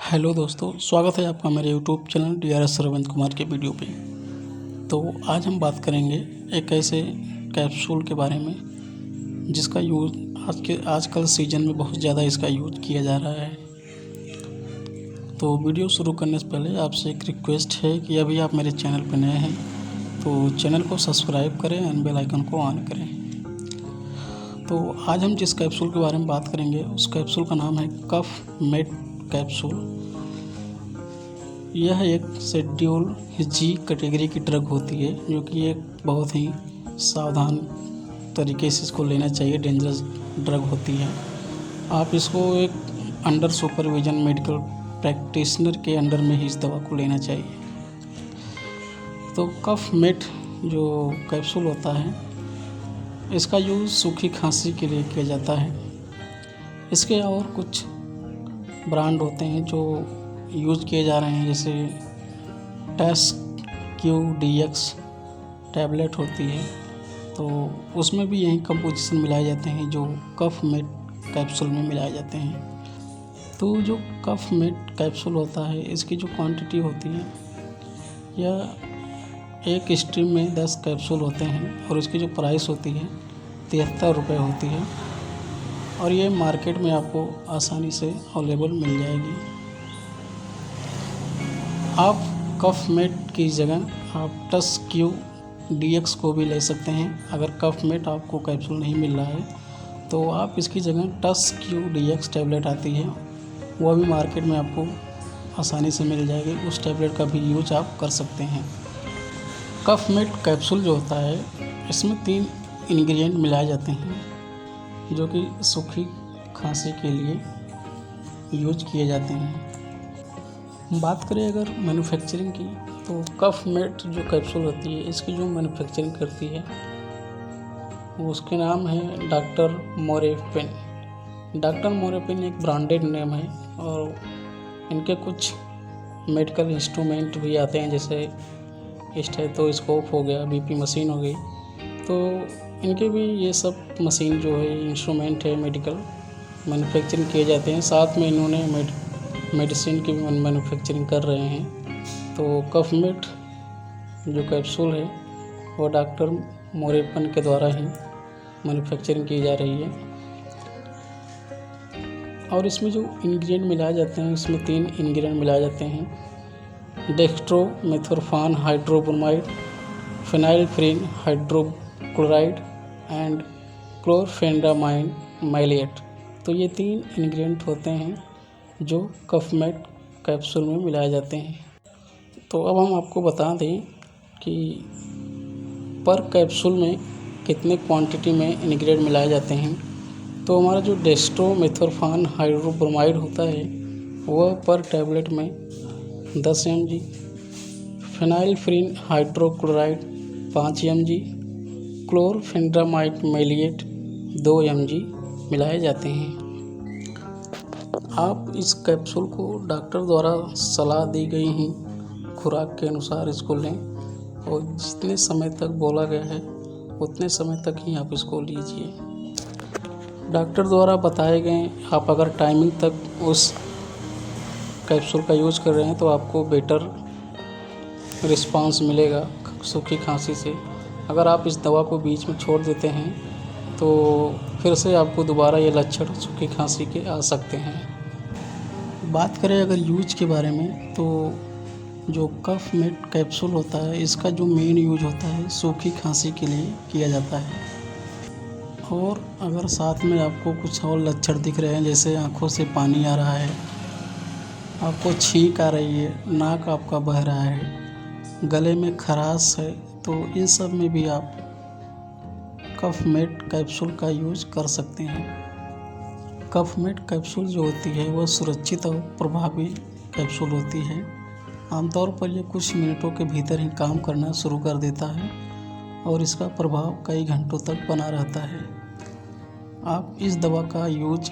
Hello दोस्तों, स्वागत है आपका मेरे YouTube channel DRS Ravindra Kumar के वीडियो पे। तो आज हम बात करेंगे एक ऐसे कैप्सूल के बारे में जिसका यूज़ आजकल सीजन में बहुत ज़्यादा इसका यूज़ किया जा रहा है। तो वीडियो शुरू करने से पहले आपसे एक रिक्वेस्ट है कि अभी आप मेरे चैनल पर नए हैं तो चैनल को सब्सक्राइब करें एंड बेल आइकन को ऑन करें। तो आज हम जिस कैप्सूल के बारे में बात करेंगे उस कैप्सूल का नाम है कफ मेट कैप्सूल। यह एक शेड्यूल जी कैटेगरी की ड्रग होती है जो कि एक बहुत ही सावधान तरीके से इसको लेना चाहिए। डेंजरस ड्रग होती है। आप इसको एक अंडर सुपरविजन मेडिकल प्रैक्टिशनर के अंडर में ही इस दवा को लेना चाहिए। तो कफ मेट जो कैप्सूल होता है इसका यूज़ सूखी खांसी के लिए किया जाता है। इसके और कुछ ब्रांड होते हैं जो यूज़ किए जा रहे हैं, जैसे TESQ-DX टैबलेट होती है तो उसमें भी यही कंपोजिशन मिलाए जाते हैं जो कफ मेट कैप्सूल में मिलाए जाते हैं। तो जो कफ मेट कैप्सूल होता है इसकी जो क्वांटिटी होती है यह एक स्ट्रीम में 10 कैप्सूल होते हैं और इसकी जो प्राइस होती है 73 रुपये होती है और ये मार्केट में आपको आसानी से अवेलेबल मिल जाएगी। आप कफ मेट की जगह आप TESQ-DX को भी ले सकते हैं। अगर कफ मेट आपको कैप्सूल नहीं मिल रहा है तो आप इसकी जगह TESQ-DX टैबलेट आती है वह भी मार्केट में आपको आसानी से मिल जाएगी। उस टैबलेट का भी यूज आप कर सकते हैं। कफ मेट कैप्सूल जो होता है इसमें 3 इंग्रेडिएंट मिलाए जाते हैं जो कि सूखी खांसी के लिए यूज किए जाते हैं। बात करें अगर मैन्युफैक्चरिंग की तो कफ मेट जो कैप्सूल होती है इसकी जो मैन्युफैक्चरिंग करती है उसके नाम है डॉक्टर मोरेफिन। डॉक्टर मोरेफिन एक ब्रांडेड नेम है और इनके कुछ मेडिकल इंस्ट्रूमेंट भी आते हैं, जैसे स्टेथोस्कोप हो गया, बीपी मशीन हो गई। तो इनके भी ये सब मशीन जो है इंस्ट्रूमेंट है मेडिकल मैन्युफैक्चरिंग किए जाते हैं। साथ में इन्होंने मेडिसिन की भी मैन्युफैक्चरिंग कर रहे हैं। तो कफ मेट जो कैप्सूल है वो डॉक्टर मोरेफिन के द्वारा ही मैन्युफैक्चरिंग की जा रही है। और इसमें जो इंग्रेडिएंट मिलाए जाते हैं इसमें 3 इंग्रेडिएंट मिलाए जाते हैं: डेक्स्ट्रोमेथोर्फान हाइड्रोब्रोमाइड, फेनाइलफ्रिन हाइड्रोक्लोराइड एंड क्लोरफेनामाइन मैलिएट। तो ये 3 इंग्रेडिएंट होते हैं जो कफ मेट कैप्सूल में मिलाए जाते हैं। तो अब हम आपको बता दें कि पर कैप्सूल में कितने क्वांटिटी में इंग्रेडिएंट मिलाए जाते हैं। तो हमारा जो डेक्स्ट्रोमेथोर्फान हाइड्रोब्रोमाइड होता है वह पर टैबलेट में 10 mg, phenylephrine hydrochloride 5 mg, chlorphenamine maleate 2 mg मिलाए जाते हैं। आप इस कैप्सूल को डॉक्टर द्वारा सलाह दी गई ही खुराक के अनुसार इसको लें और जितने समय तक बोला गया है उतने समय तक ही आप इसको लीजिए। डॉक्टर द्वारा बताए गए आप अगर टाइमिंग तक उस कैप्सूल का यूज़ कर रहे हैं तो आपको बेटर रिस्पांस मिलेगा सूखी खांसी से। अगर आप इस दवा को बीच में छोड़ देते हैं तो फिर से आपको दोबारा ये लक्षण सूखी खांसी के आ सकते हैं। बात करें अगर यूज के बारे में तो जो कफ मेट कैप्सूल होता है इसका जो मेन यूज होता है सूखी खांसी के लिए किया जाता है। और अगर साथ में आपको कुछ और लक्षण दिख रहे हैं, जैसे आँखों से पानी आ रहा है, आपको छींक आ रही है, नाक आपका बह रहा है, गले में खराश है, तो इन सब में भी आप कफ मेट कैप्सूल का यूज कर सकते हैं। कफ मेट कैप्सूल जो होती है वह सुरक्षित और प्रभावी कैप्सूल होती है। आमतौर पर यह कुछ मिनटों के भीतर ही काम करना शुरू कर देता है और इसका प्रभाव कई घंटों तक बना रहता है। आप इस दवा का यूज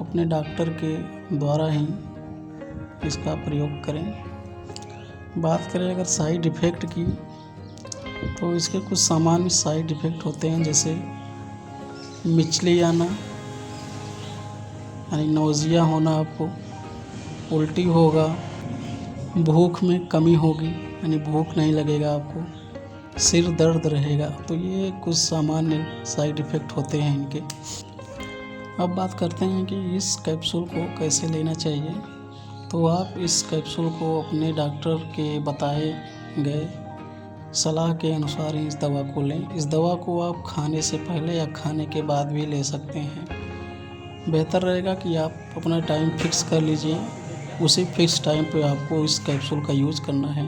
अपने डॉक्टर के द्वारा ही इसका प्रयोग करें। बात करें अगर साइड इफ़ेक्ट की तो इसके कुछ सामान्य साइड इफ़ेक्ट होते हैं, जैसे मिचली आना यानी नौजिया होना, आपको उल्टी होगा, भूख में कमी होगी यानी भूख नहीं लगेगा आपको, सिर दर्द रहेगा। तो ये कुछ सामान्य साइड इफ़ेक्ट होते हैं इनके। अब बात करते हैं कि इस कैप्सूल को कैसे लेना चाहिए। तो आप इस कैप्सूल को अपने डॉक्टर के बताए गए सलाह के अनुसार ही इस दवा को लें। इस दवा को आप खाने से पहले या खाने के बाद भी ले सकते हैं। बेहतर रहेगा कि आप अपना टाइम फिक्स कर लीजिए, उसी फिक्स टाइम पे आपको इस कैप्सूल का यूज़ करना है।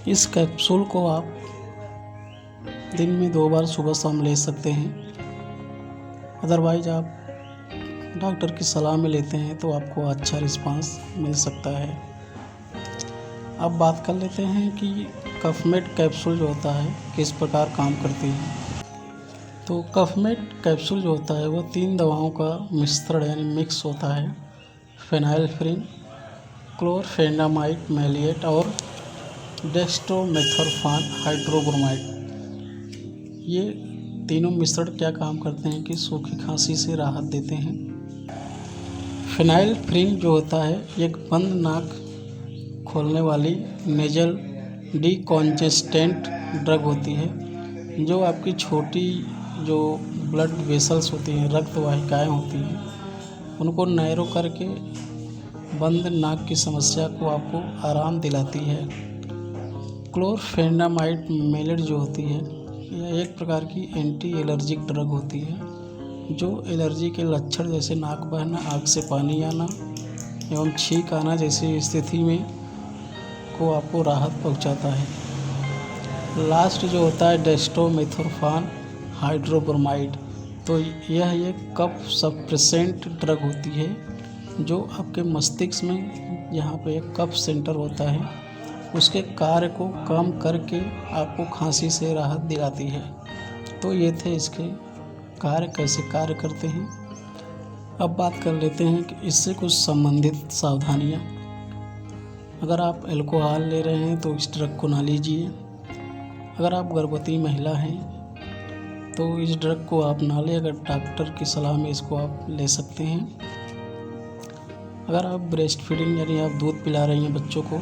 इस कैप्सूल को आप दिन में 2 बार सुबह शाम ले सकते हैं। अदरवाइज आप डॉक्टर की सलाह में लेते हैं तो आपको अच्छा रिस्पांस मिल सकता है। अब बात कर लेते हैं कि कफमेट कैप्सूल जो होता है किस प्रकार काम करती है। तो कफमेट कैप्सूल जो होता है वो 3 दवाओं का मिश्रण यानी मिक्स होता है। फेनाइलफ्रिन, क्लोरफेनामाइड मैलिएट और डेक्स्ट्रोमेथोर्फान हाइड्रोब्रोमाइड। ये तीनों मिश्रण क्या काम करते हैं कि सूखी खांसी से राहत देते हैं। फेनाइलफ्रिन जो होता है एक बंद नाक खोलने वाली नेजल डिकॉन्जेस्टेंट ड्रग होती है जो आपकी छोटी जो ब्लड वेसल्स होती हैं, रक्त वाहिकाएँ होती हैं, उनको नैरो करके बंद नाक की समस्या को आपको आराम दिलाती है। क्लोरफेनामाइड मैलिएट जो होती है यह एक प्रकार की एंटी एलर्जिक ड्रग होती है जो एलर्जी के लक्षण जैसे नाक बहना, आँख से पानी आना एवं छींक आना जैसी स्थिति में को आपको राहत पहुंचाता है। लास्ट जो होता है डेक्स्ट्रोमेथोर्फान हाइड्रोब्रोमाइड, तो यह एक कफ सप्रेसेंट ड्रग होती है जो आपके मस्तिष्क में यहाँ पे एक कफ सेंटर होता है उसके कार्य को कम करके आपको खांसी से राहत दिलाती है। तो ये थे इसके कार्य, कैसे कार्य करते हैं। अब बात कर लेते हैं कि इससे कुछ संबंधित सावधानियाँ। अगर आप अल्कोहल ले रहे हैं तो इस ड्रग को ना लीजिए। अगर आप गर्भवती महिला हैं तो इस ड्रग को आप ना लें, अगर डॉक्टर की सलाह में इसको आप ले सकते हैं। अगर आप ब्रेस्ट फीडिंग यानी आप दूध पिला रही हैं बच्चों को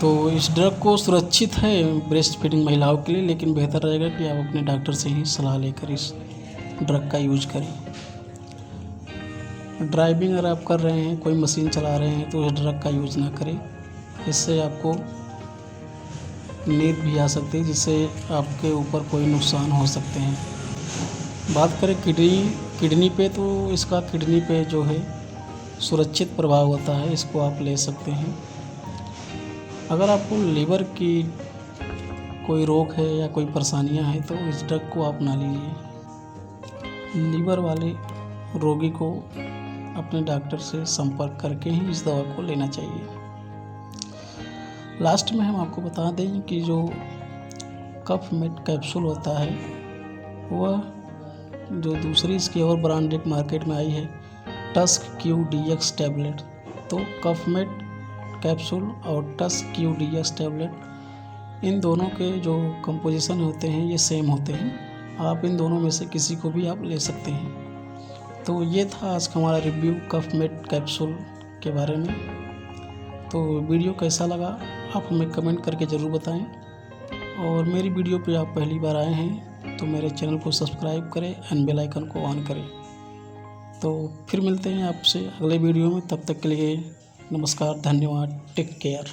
तो इस ड्रग को सुरक्षित है ब्रेस्ट फीडिंग महिलाओं के लिए, लेकिन बेहतर रहेगा कि आप अपने डॉक्टर से ही सलाह लेकर इस ड्रग का यूज करें। ड्राइविंग अगर आप कर रहे हैं, कोई मशीन चला रहे हैं तो इस ड्रग का यूज़ ना करें, इससे आपको नींद भी आ सकती है जिससे आपके ऊपर कोई नुकसान हो सकते हैं। बात करें किडनी पे, तो इसका किडनी पे जो है सुरक्षित प्रभाव होता है, इसको आप ले सकते हैं। अगर आपको लीवर की कोई रोग है या कोई परेशानियां हैं तो इस ड्रग को आप ना लीजिए। लीवर वाले रोगी को अपने डॉक्टर से संपर्क करके ही इस दवा को लेना चाहिए। लास्ट में हम आपको बता दें कि जो कफमेट कैप्सूल होता है वह जो दूसरी इसकी और ब्रांडेड मार्केट में आई है टस्क QDX टैबलेट, तो कफमेट कैप्सूल और टस्क QDX टैबलेट इन दोनों के जो कंपोजिशन होते हैं ये सेम होते हैं। आप इन दोनों में से किसी को भी आप ले सकते हैं। तो ये था आज का हमारा रिव्यू कफमेट कैप्सूल के बारे में। तो वीडियो कैसा लगा आप हमें कमेंट करके ज़रूर बताएं, और मेरी वीडियो पे आप पहली बार आए हैं तो मेरे चैनल को सब्सक्राइब करें एंड बेल आइकन को ऑन करें। तो फिर मिलते हैं आपसे अगले वीडियो में, तब तक के लिए नमस्कार, धन्यवाद, टेक केयर।